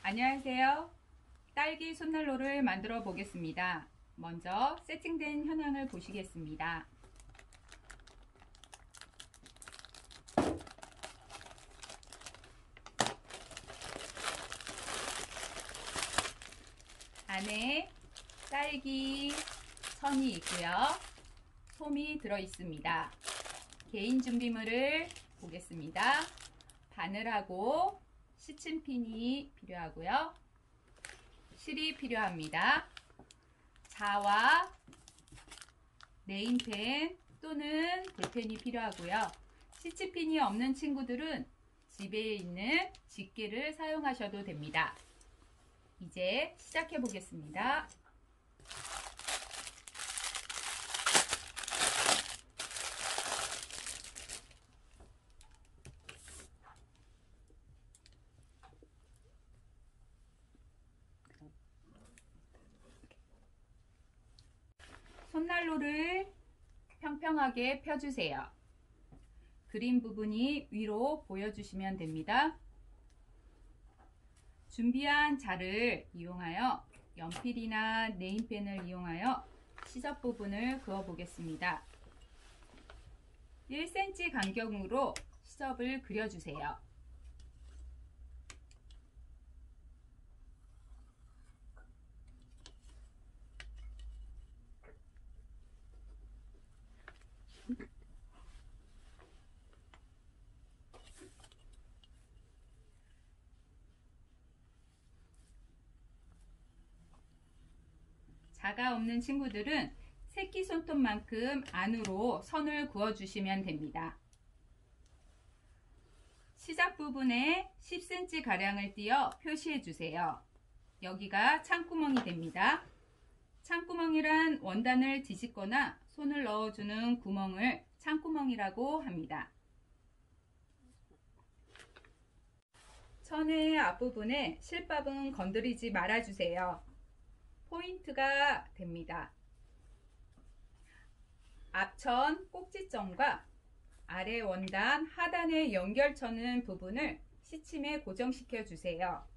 안녕하세요. 딸기 손난로를 만들어 보겠습니다. 먼저 세팅된 현황을 보시겠습니다. 안에 딸기 선이 있고요. 솜이 들어 있습니다. 개인 준비물을 보겠습니다. 바늘하고 시침핀이 필요하고요. 실이 필요합니다. 자와 네임펜 또는 볼펜이 필요하고요. 시침핀이 없는 친구들은 집에 있는 집게를 사용하셔도 됩니다. 이제 시작해 보겠습니다. 손난로를 평평하게 펴주세요. 그린 부분이 위로 보여주시면 됩니다. 준비한 자를 이용하여 연필이나 네임펜을 이용하여 시접 부분을 그어 보겠습니다. 1cm 간격으로 시접을 그려주세요. 자가 없는 친구들은 새끼손톱만큼 안으로 선을 그어주시면 됩니다. 시작 부분에 10cm 가량을 띄어 표시해 주세요. 여기가 창구멍이 됩니다. 창구멍이란 원단을 뒤집거나 손을 넣어주는 구멍을 창구멍이라고 합니다. 천의 앞부분에 실밥은 건드리지 말아주세요. 포인트가 됩니다. 앞천 꼭지점과 아래 원단 하단의 연결처는 부분을 시침에 고정시켜 주세요.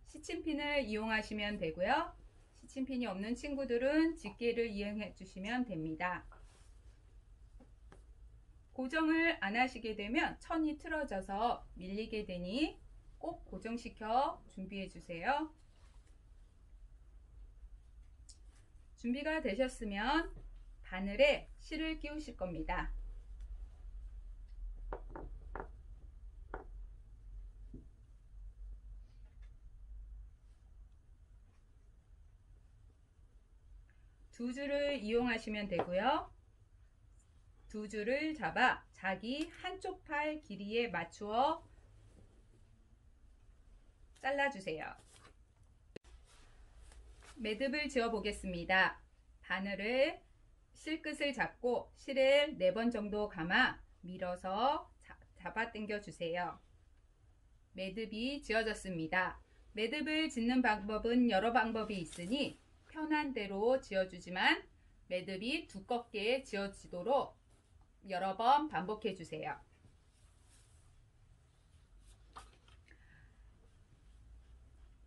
시침핀을 이용하시면 되고요. 시침핀이 없는 친구들은 집게를 이용해 주시면 됩니다. 고정을 안 하시게 되면 천이 틀어져서 밀리게 되니 꼭 고정시켜 준비해 주세요. 준비가 되셨으면 바늘에 실을 끼우실 겁니다. 두 줄을 이용하시면 되고요. 두 줄을 잡아 자기 한쪽 팔 길이에 맞추어 잘라주세요. 매듭을 지어 보겠습니다. 바늘을 실끝을 잡고 실을 4번 정도 감아 밀어서 잡아 당겨 주세요. 매듭이 지어졌습니다. 매듭을 짓는 방법은 여러 방법이 있으니 편한 대로 지어주지만 매듭이 두껍게 지어지도록 여러 번 반복해 주세요.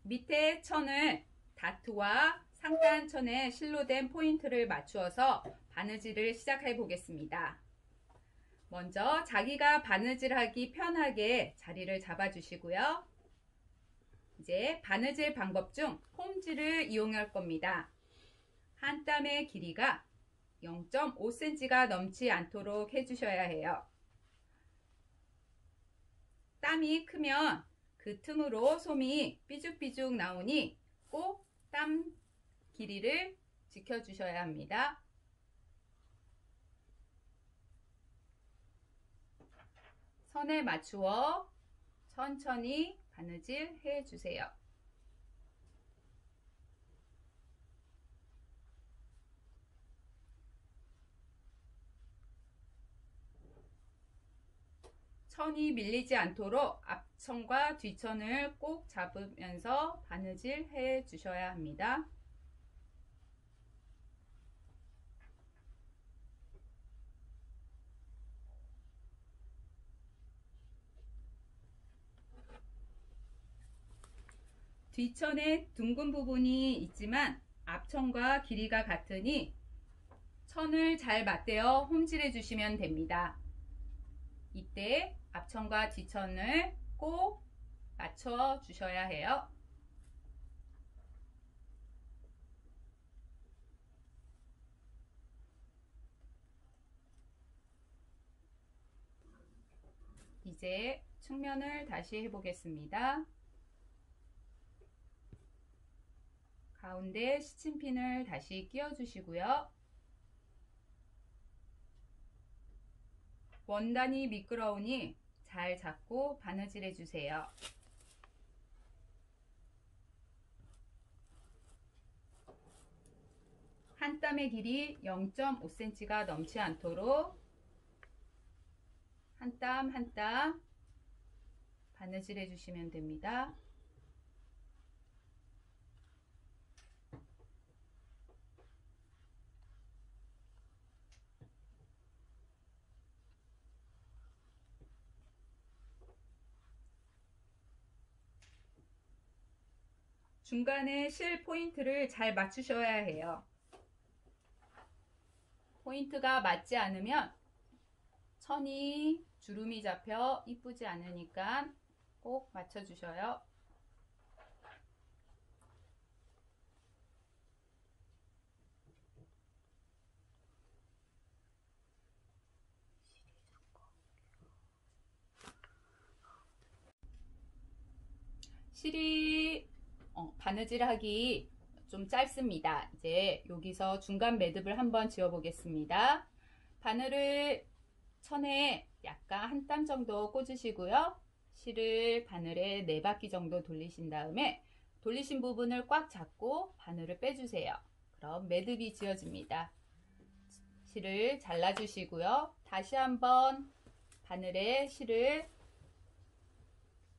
밑에 천을 다트와 상단 천에 실로 된 포인트를 맞추어서 바느질을 시작해 보겠습니다. 먼저 자기가 바느질하기 편하게 자리를 잡아 주시고요. 이제 바느질 방법 중 홈질을 이용할 겁니다. 한 땀의 길이가 0.5cm가 넘지 않도록 해주셔야 해요. 땀이 크면 그 틈으로 솜이 삐죽삐죽 나오니 꼭 땀 길이를 지켜주셔야 합니다. 선에 맞추어 천천히 바느질 해주세요. 천이 밀리지 않도록 앞천과 뒤천을 꼭 잡으면서 바느질 해 주셔야 합니다. 뒤천에 둥근 부분이 있지만 앞천과 길이가 같으니 천을 잘 맞대어 홈질해 주시면 됩니다. 이때 앞천과 뒤천을 꼭 맞춰 주셔야 해요. 이제 측면을 다시 해보겠습니다. 가운데 시침핀을 다시 끼워 주시고요. 원단이 미끄러우니 잘 잡고 바느질 해주세요. 한 땀의 길이 0.5cm가 넘지 않도록 한 땀 한 땀 바느질 해주시면 됩니다. 중간에 실 포인트를 잘 맞추셔야 해요. 포인트가 맞지 않으면 천이 주름이 잡혀 이쁘지 않으니까 꼭 맞춰주셔요. 실이 바느질하기 좀 짧습니다. 이제 여기서 중간 매듭을 한번 지어 보겠습니다. 바늘을 천에 약간 한 땀 정도 꽂으시고요. 실을 바늘에 4바퀴 정도 돌리신 다음에 돌리신 부분을 꽉 잡고 바늘을 빼주세요. 그럼 매듭이 지어집니다. 실을 잘라주시고요. 다시 한번 바늘에 실을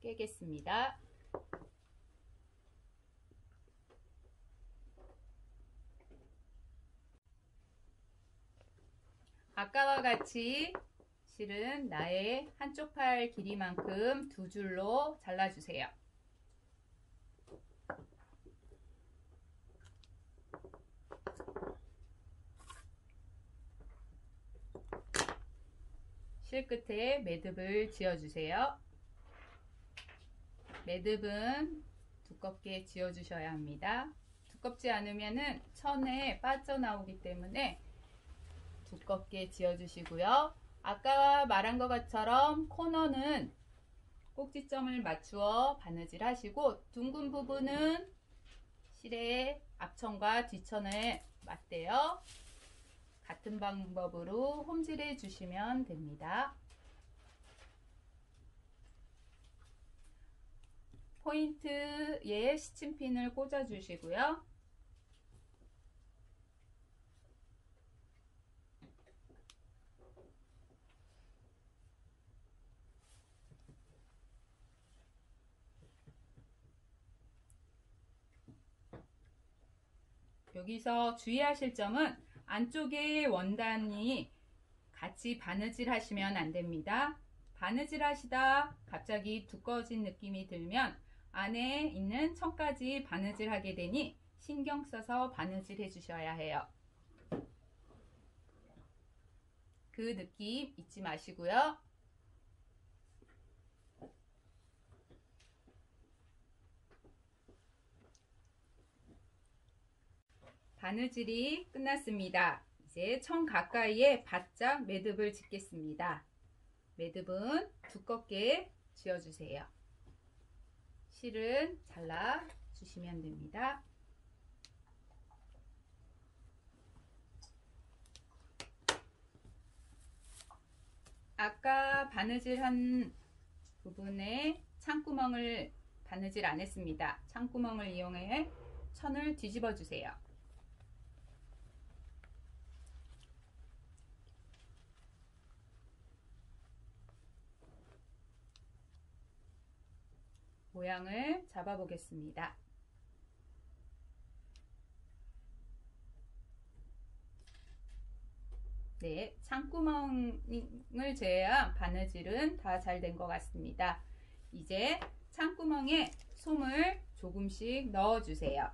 깨겠습니다. 아까와 같이 실은 나의 한쪽 팔 길이만큼 2줄로 잘라주세요. 실 끝에 매듭을 지어주세요. 매듭은 두껍게 지어주셔야 합니다. 두껍지 않으면 천에 빠져나오기 때문에 두껍게 지어주시고요. 아까 말한 것처럼 코너는 꼭지점을 맞추어 바느질 하시고 둥근 부분은 실의 앞천과 뒤천을 맞대요. 같은 방법으로 홈질해 주시면 됩니다. 포인트에 시침핀을 꽂아 주시고요. 여기서 주의하실 점은 안쪽에 원단이 같이 바느질 하시면 안 됩니다. 바느질 하시다 갑자기 두꺼워진 느낌이 들면 안에 있는 천까지 바느질 하게 되니 신경 써서 바느질 해 주셔야 해요. 그 느낌 잊지 마시고요. 바느질이 끝났습니다. 이제 천 가까이에 바짝 매듭을 짓겠습니다. 매듭은 두껍게 지어주세요. 실은 잘라 주시면 됩니다. 아까 바느질한 부분에 창구멍을 바느질 안 했습니다. 창구멍을 이용해 천을 뒤집어 주세요. 모양을 잡아 보겠습니다. 네, 창구멍을 제외한 바느질은 다 잘 된 것 같습니다. 이제 창구멍에 솜을 조금씩 넣어주세요.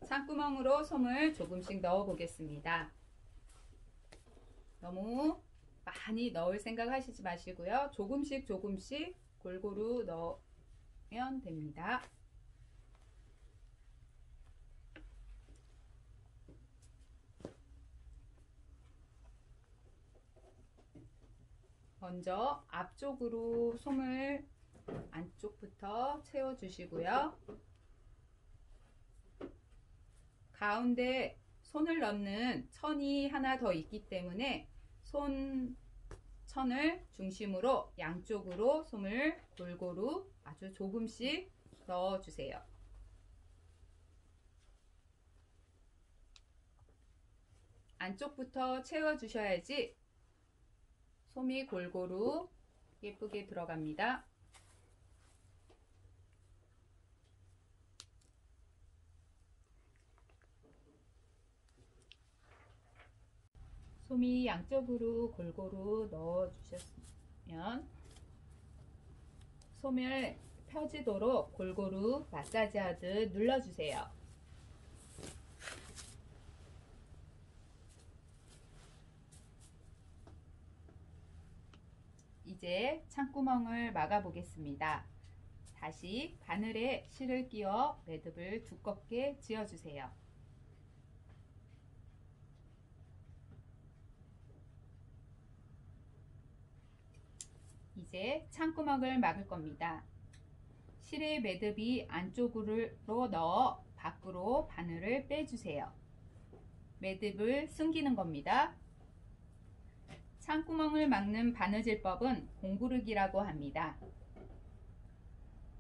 창구멍으로 솜을 조금씩 넣어 보겠습니다. 너무 많이 넣을 생각 하시지 마시고요. 조금씩 골고루 넣으면 됩니다. 먼저 앞쪽으로 솜을 안쪽부터 채워주시고요. 가운데 손을 넣는 천이 하나 더 있기 때문에 천을 중심으로 양쪽으로 솜을 골고루 아주 조금씩 넣어주세요. 안쪽부터 채워주셔야지 솜이 골고루 예쁘게 들어갑니다. 솜이 양쪽으로 골고루 넣어주셨으면 솜을 펴지도록 골고루 마사지하듯 눌러주세요. 이제 창구멍을 막아 보겠습니다. 다시 바늘에 실을 끼워 매듭을 두껍게 지어주세요. 이제 창구멍을 막을 겁니다. 실에 매듭이 안쪽으로 넣어 밖으로 바늘을 빼주세요. 매듭을 숨기는 겁니다. 창구멍을 막는 바느질법은 공구르기라고 합니다.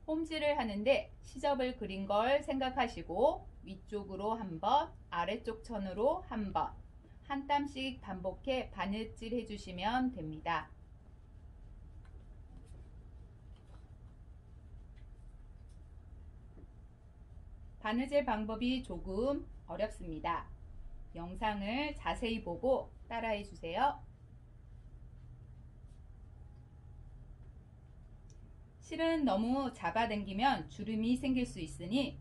홈질을 하는데 시접을 그린 걸 생각하시고 위쪽으로 한 번, 아래쪽 천으로 한 번, 한 땀씩 반복해 바느질 해주시면 됩니다. 바느질 방법이 조금 어렵습니다. 영상을 자세히 보고 따라해 주세요. 실은 너무 잡아당기면 주름이 생길 수 있으니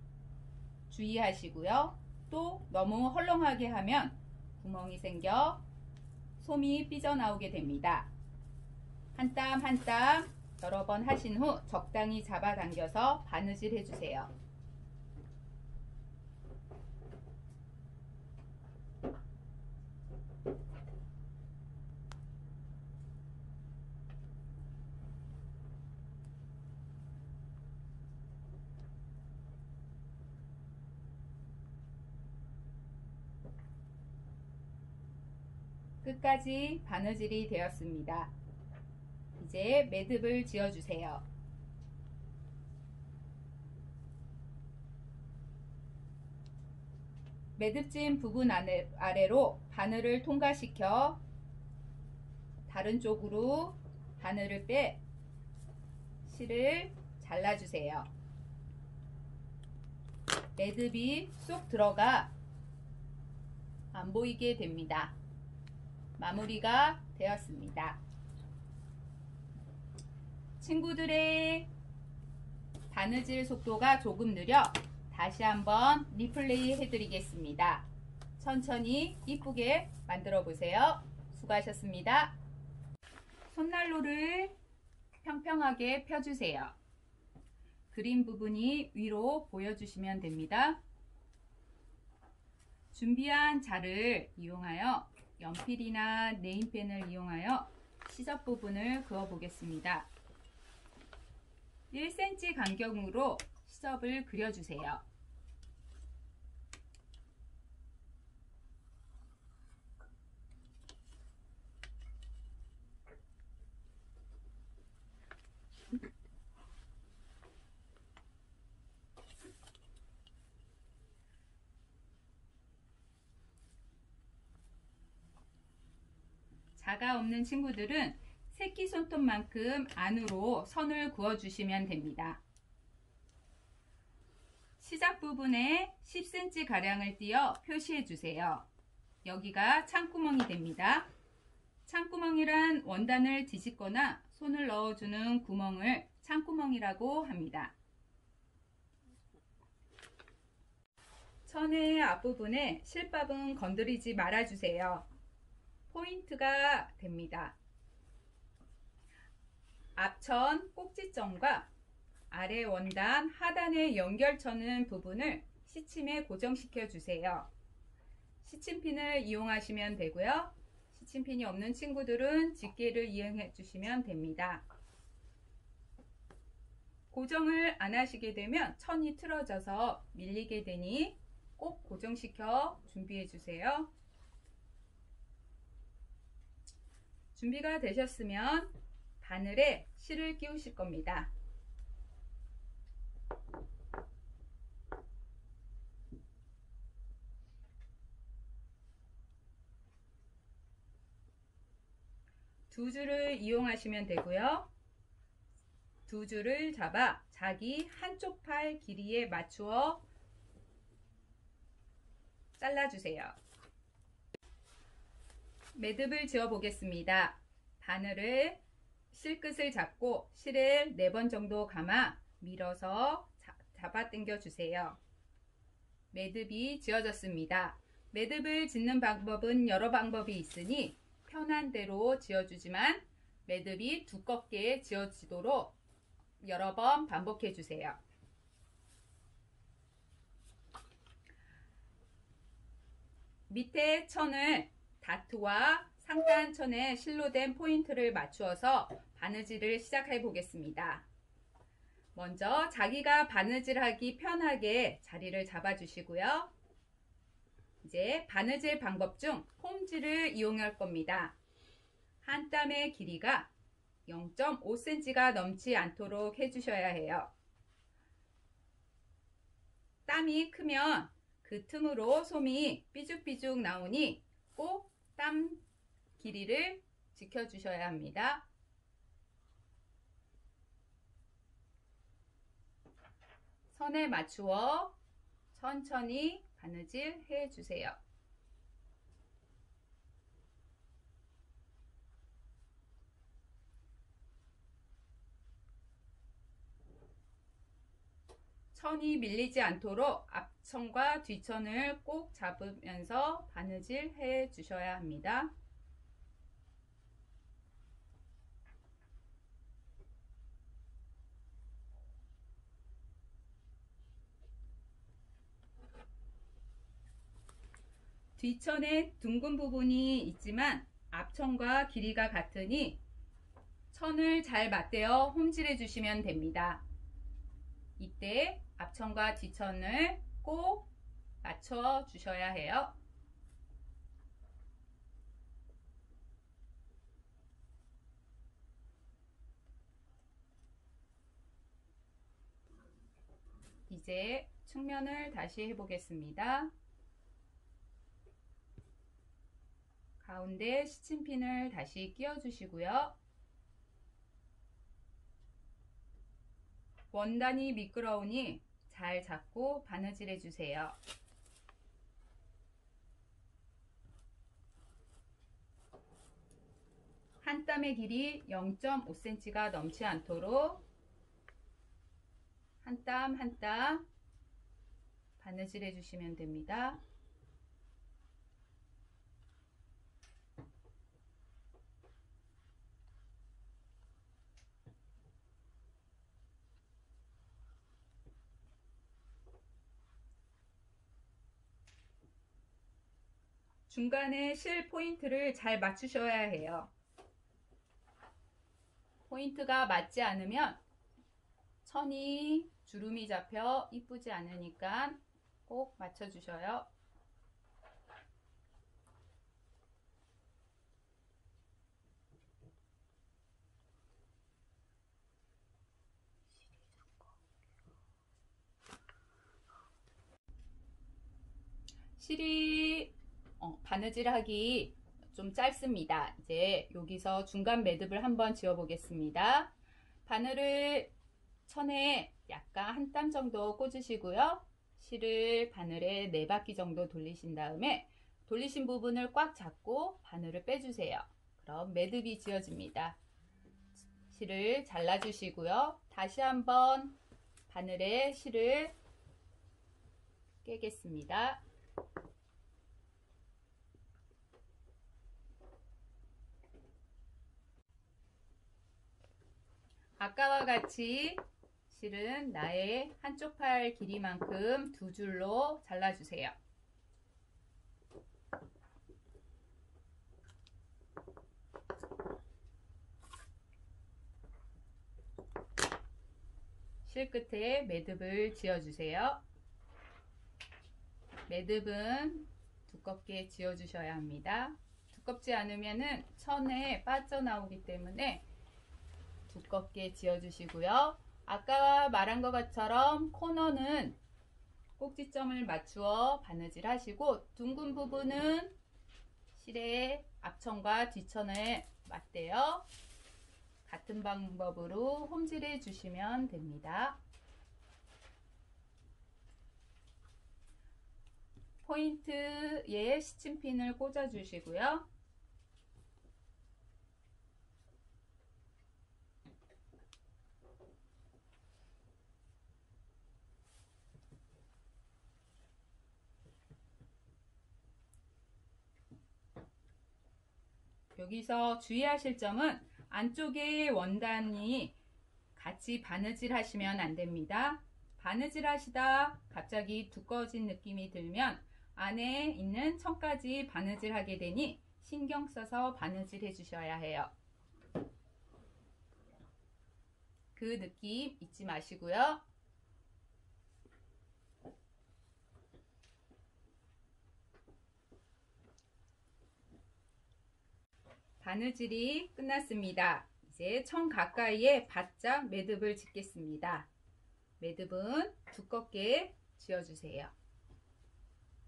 주의하시고요. 또 너무 헐렁하게 하면 구멍이 생겨 솜이 삐져나오게 됩니다. 한 땀 한 땀 여러 번 하신 후 적당히 잡아당겨서 바느질 해주세요. 끝까지 바느질이 되었습니다. 이제 매듭을 지어주세요. 매듭진 부분 아래로 바늘을 통과시켜 다른 쪽으로 바늘을 빼 실을 잘라주세요. 매듭이 쏙 들어가 안 보이게 됩니다. 마무리가 되었습니다. 친구들의 바느질 속도가 조금 느려 다시 한번 리플레이 해드리겠습니다. 천천히 이쁘게 만들어 보세요. 수고하셨습니다. 손난로를 평평하게 펴주세요. 그린 부분이 위로 보여주시면 됩니다. 준비한 자를 이용하여 연필이나 네임펜을 이용하여 시접 부분을 그어 보겠습니다. 1cm 간격으로 시접을 그려주세요. 자가 없는 친구들은 새끼손톱만큼 안으로 선을 그어주시면 됩니다. 시작 부분에 10cm 가량을 띄어 표시해 주세요. 여기가 창구멍이 됩니다. 창구멍이란 원단을 뒤집거나 손을 넣어주는 구멍을 창구멍이라고 합니다. 천의 앞부분에 실밥은 건드리지 말아주세요. 포인트가 됩니다. 앞천 꼭지점과 아래 원단 하단의 연결처는 부분을 시침에 고정시켜 주세요. 시침핀을 이용하시면 되고요. 시침핀이 없는 친구들은 집게를 이용해 주시면 됩니다. 고정을 안 하시게 되면 천이 틀어져서 밀리게 되니 꼭 고정시켜 준비해 주세요. 준비가 되셨으면 바늘에 실을 끼우실 겁니다. 두 줄을 이용하시면 되고요. 두 줄을 잡아 자기 한쪽 팔 길이에 맞추어 잘라주세요. 매듭을 지어 보겠습니다. 바늘을 실끝을 잡고 실을 4번 정도 감아 밀어서 잡아 당겨 주세요. 매듭이 지어졌습니다. 매듭을 짓는 방법은 여러 방법이 있으니 편한 대로 지어주지만 매듭이 두껍게 지어지도록 여러 번 반복해 주세요. 밑에 천을 다트와 상단 천에 실로 된 포인트를 맞추어서 바느질을 시작해 보겠습니다. 먼저 자기가 바느질하기 편하게 자리를 잡아 주시고요. 이제 바느질 방법 중 홈질을 이용할 겁니다. 한 땀의 길이가 0.5cm가 넘지 않도록 해주셔야 해요. 땀이 크면 그 틈으로 솜이 삐죽삐죽 나오니 꼭 땀 길이를 지켜주셔야 합니다. 선에 맞추어 천천히 바느질 해주세요. 천이 밀리지 않도록 앞천과 뒤천을 꼭 잡으면서 바느질 해 주셔야 합니다. 뒤천에 둥근 부분이 있지만 앞천과 길이가 같으니 천을 잘 맞대어 홈질해 주시면 됩니다. 이때 앞천과 뒤천을 꼭 맞춰 주셔야 해요. 이제 측면을 다시 해보겠습니다. 가운데 시침핀을 다시 끼워 주시고요. 원단이 미끄러우니 잘 잡고 바느질 해주세요. 한 땀의 길이 0.5cm가 넘지 않도록 한 땀 한 땀 바느질 해주시면 됩니다. 중간에 실 포인트를 잘 맞추셔야 해요. 포인트가 맞지 않으면 천이 주름이 잡혀 이쁘지 않으니까 꼭 맞춰주셔요. 실이 바느질하기 좀 짧습니다. 이제 여기서 중간 매듭을 한번 지어 보겠습니다. 바늘을 천에 약간 한 땀 정도 꽂으시고요. 실을 바늘에 4바퀴 정도 돌리신 다음에 돌리신 부분을 꽉 잡고 바늘을 빼주세요. 그럼 매듭이 지어집니다. 실을 잘라주시고요. 다시 한번 바늘에 실을 깨겠습니다. 아까와 같이 실은 나의 한쪽 팔 길이만큼 두 줄로 잘라주세요. 실 끝에 매듭을 지어주세요. 매듭은 두껍게 지어주셔야 합니다. 두껍지 않으면 천에 빠져나오기 때문에 두껍게 지어주시고요. 아까 말한 것처럼 코너는 꼭지점을 맞추어 바느질 하시고 둥근 부분은 실의 앞천과 뒤천을 맞대요. 같은 방법으로 홈질해 주시면 됩니다. 포인트에 시침핀을 꽂아 주시고요. 여기서 주의하실 점은 안쪽에 원단이 같이 바느질 하시면 안 됩니다. 바느질 하시다 갑자기 두꺼워진 느낌이 들면 안에 있는 천까지 바느질 하게 되니 신경 써서 바느질 해 주셔야 해요. 그 느낌 잊지 마시고요. 바느질이 끝났습니다. 이제 천 가까이에 바짝 매듭을 짓겠습니다. 매듭은 두껍게 지어주세요.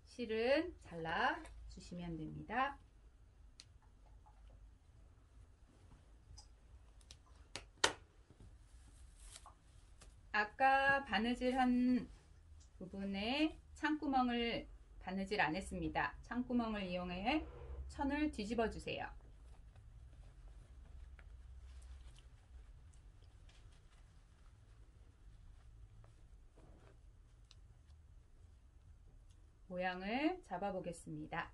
실은 잘라 주시면 됩니다. 아까 바느질한 부분에 창구멍을 바느질 안 했습니다. 창구멍을 이용해 천을 뒤집어 주세요. 모양을 잡아 보겠습니다.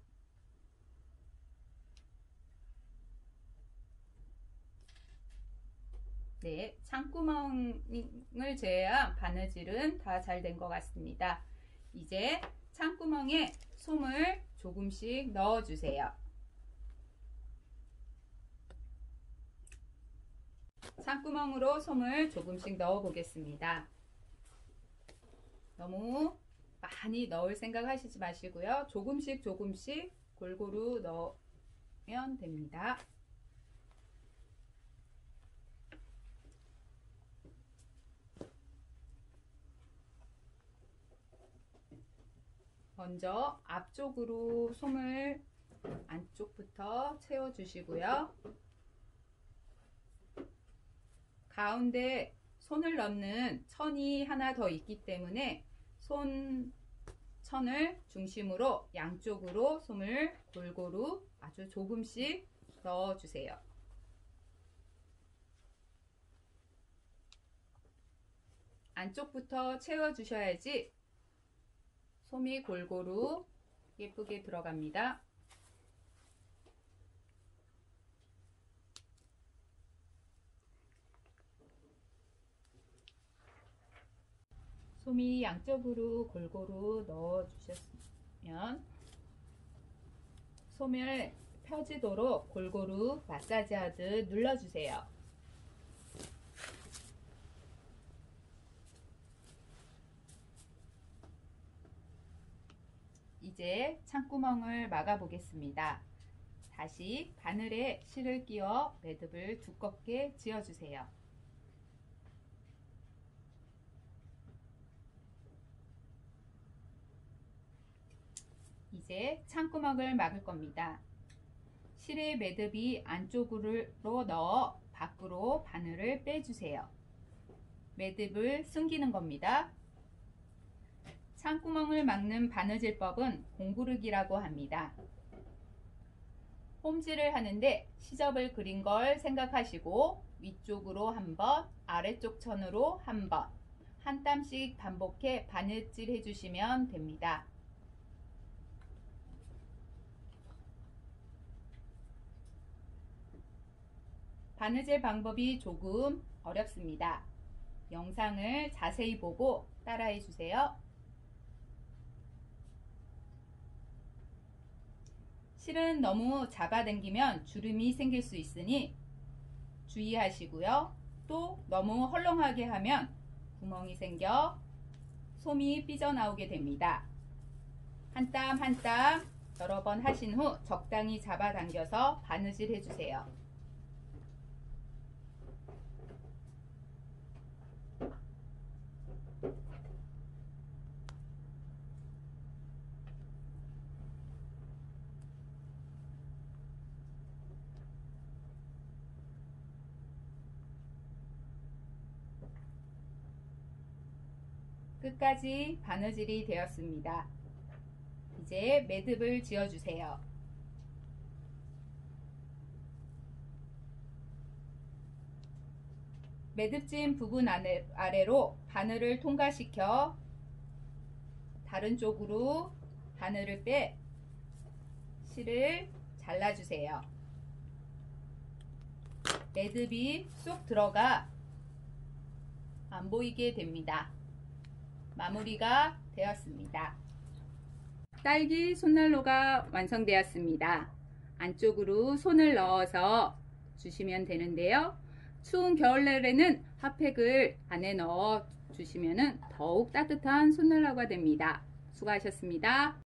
네, 창구멍을 제외한 바느질은 다 잘 된 것 같습니다. 이제 창구멍에 솜을 조금씩 넣어 주세요. 창구멍으로 솜을 조금씩 넣어 보겠습니다. 너무 많이 넣을 생각 하시지 마시고요. 조금씩 골고루 넣으면 됩니다. 먼저 앞쪽으로 솜을 안쪽부터 채워 주시고요. 가운데 손을 넣는 천이 하나 더 있기 때문에 천을 중심으로 양쪽으로 솜을 골고루 아주 조금씩 넣어 주세요. 안쪽부터 채워 주셔야지 솜이 골고루 예쁘게 들어갑니다. 솜이 양쪽으로 골고루 넣어 주셨으면 솜을 펴지도록 골고루 마사지 하듯 눌러 주세요. 이제 창구멍을 막아 보겠습니다. 다시 바늘에 실을 끼워 매듭을 두껍게 지어 주세요. 이제 창구멍을 막을 겁니다. 실의 매듭이 안쪽으로 넣어 밖으로 바늘을 빼주세요. 매듭을 숨기는 겁니다. 창구멍을 막는 바느질법은 공구르기라고 합니다. 홈질을 하는데 시접을 그린 걸 생각하시고 위쪽으로 한 번, 아래쪽 천으로 한 번, 한 땀씩 반복해 바느질 해주시면 됩니다. 바느질 방법이 조금 어렵습니다. 영상을 자세히 보고 따라해 주세요. 실은 너무 잡아당기면 주름이 생길 수 있으니 주의하시고요. 또 너무 헐렁하게 하면 구멍이 생겨 솜이 삐져나오게 됩니다. 한 땀 한 땀 여러 번 하신 후 적당히 잡아당겨서 바느질 해주세요. 끝까지 바느질이 되었습니다. 이제 매듭을 지어주세요. 매듭진 부분 아래로 바늘을 통과시켜 다른 쪽으로 바늘을 빼 실을 잘라주세요. 매듭이 쏙 들어가 안 보이게 됩니다. 마무리가 되었습니다. 딸기 손난로가 완성되었습니다. 안쪽으로 손을 넣어서 주시면 되는데요. 추운 겨울날에는 핫팩을 안에 넣어 주시면 더욱 따뜻한 손난로가 됩니다. 수고하셨습니다.